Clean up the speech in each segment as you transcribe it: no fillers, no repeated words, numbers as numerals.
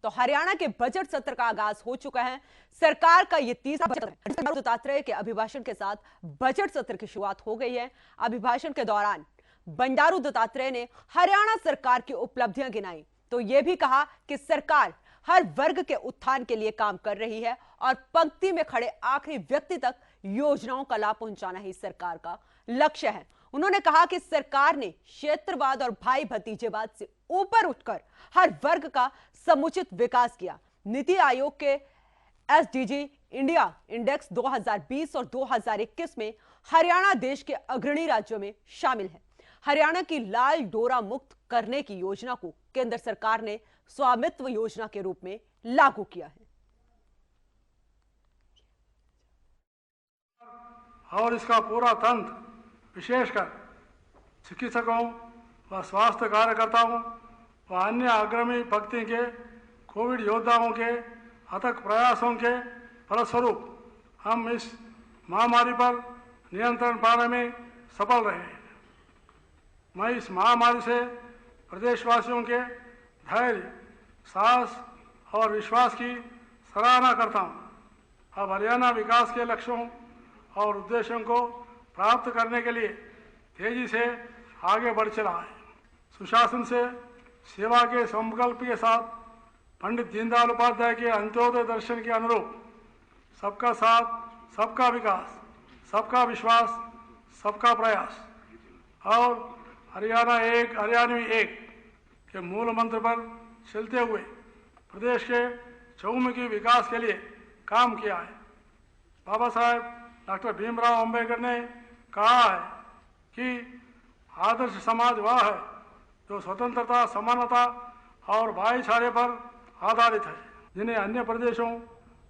तो हरियाणा के बजट सत्र का आगाज हो चुका है। सरकार का यह तीसरा बजट है। बंडारू दत्तात्रेय के अभिभाषण के साथ बजट सत्र की शुरुआत हो गई है। अभिभाषण के दौरान बंडारू दत्तात्रेय ने हरियाणा सरकार की उपलब्धियां गिनाई, तो यह भी कहा कि सरकार हर वर्ग के उत्थान के लिए काम कर रही है और पंक्ति में खड़े आखिरी व्यक्ति तक योजनाओं का लाभ पहुंचाना ही सरकार का लक्ष्य है। उन्होंने कहा कि सरकार ने क्षेत्रवाद और भाई भतीजेवाद से ऊपर उठकर हर वर्ग का समुचित विकास किया। नीति आयोग के एसडीजी इंडिया इंडेक्स 2020 और 2021 में हरियाणा देश के अग्रणी राज्यों में शामिल है। हरियाणा की लाल डोरा मुक्त करने की योजना को केंद्र सरकार ने स्वामित्व योजना के रूप में लागू किया है। और इसका पूरा तंत्र, विशेषकर चिकित्सकों व स्वास्थ्य कार्यकर्ताओं व अन्य अग्रणी पंक्ति के कोविड योद्धाओं के अथक प्रयासों के फलस्वरूप हम इस महामारी पर नियंत्रण पाने में सफल रहे हैं। मैं इस महामारी से प्रदेशवासियों के धैर्य, साहस और विश्वास की सराहना करता हूं। अब हरियाणा विकास के लक्ष्यों और उद्देश्यों को प्राप्त करने के लिए तेजी से आगे बढ़ चला है। सुशासन से सेवा के संकल्प के साथ पंडित दीनदयाल उपाध्याय के अंत्योदय दर्शन के अनुरूप सबका साथ, सबका विकास, सबका विश्वास, सबका प्रयास और हरियाणा एक, हरियाणवी एक के मूल मंत्र पर चलते हुए प्रदेश के चहुमुखी विकास के लिए काम किया है। बाबा साहेब डॉक्टर भीमराव अंबेडकर ने कहा है कि आदर्श समाज वह है जो स्वतंत्रता, समानता और भाईचारे पर आधारित है, जिन्हें अन्य प्रदेशों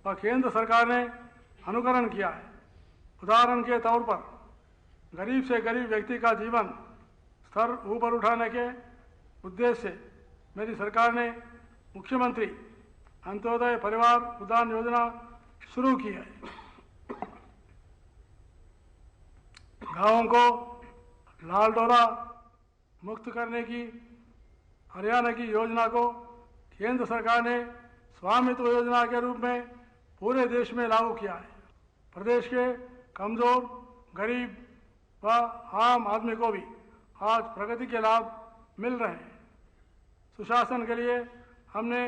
व केंद्र सरकार ने अनुकरण किया है। उदाहरण के तौर पर गरीब से गरीब व्यक्ति का जीवन स्तर ऊपर उठाने के उद्देश्य से मेरी सरकार ने मुख्यमंत्री अंत्योदय परिवार उद्यान योजना शुरू की है। गांवों को लाल डोरा मुक्त करने की हरियाणा की योजना को केंद्र सरकार ने स्वामित्व योजना के रूप में पूरे देश में लागू किया है। प्रदेश के कमजोर, गरीब व आम आदमी को भी आज प्रगति के लाभ मिल रहे हैं। सुशासन के लिए हमने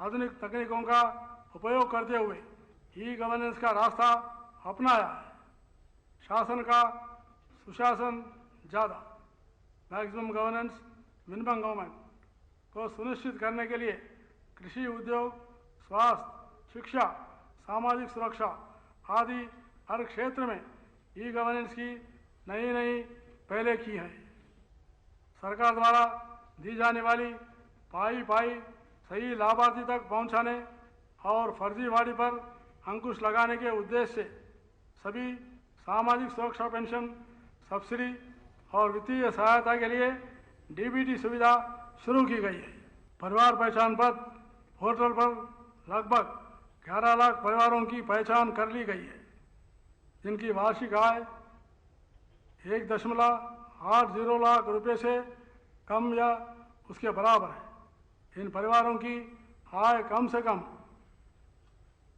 आधुनिक तकनीकों का उपयोग करते हुए ई गवर्नेंस का रास्ता अपनाया है। शासन का सुशासन ज़्यादा, मैक्सिमम गवर्नेंस, मिनिमम गवर्नमेंट को सुनिश्चित करने के लिए कृषि, उद्योग, स्वास्थ्य, शिक्षा, सामाजिक सुरक्षा आदि हर क्षेत्र में ई गवर्नेंस की नई पहले की है। सरकार द्वारा दी जाने वाली पाई सही लाभार्थी तक पहुंचाने और फर्जीवाड़ी पर अंकुश लगाने के उद्देश्य से सभी सामाजिक सुरक्षा पेंशन, सब्सिडी और वित्तीय सहायता के लिए डीबीटी सुविधा शुरू की गई है। परिवार पहचान पत्र पोर्टल पर लगभग 11 लाख परिवारों की पहचान कर ली गई है, जिनकी वार्षिक आय 1.80 लाख रुपए से कम या उसके बराबर है। इन परिवारों की आय कम से कम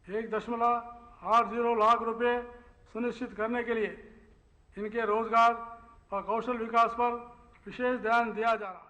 1.80 लाख रुपए सुनिश्चित करने के लिए इनके रोजगार और कौशल विकास पर विशेष ध्यान दिया जा रहा है।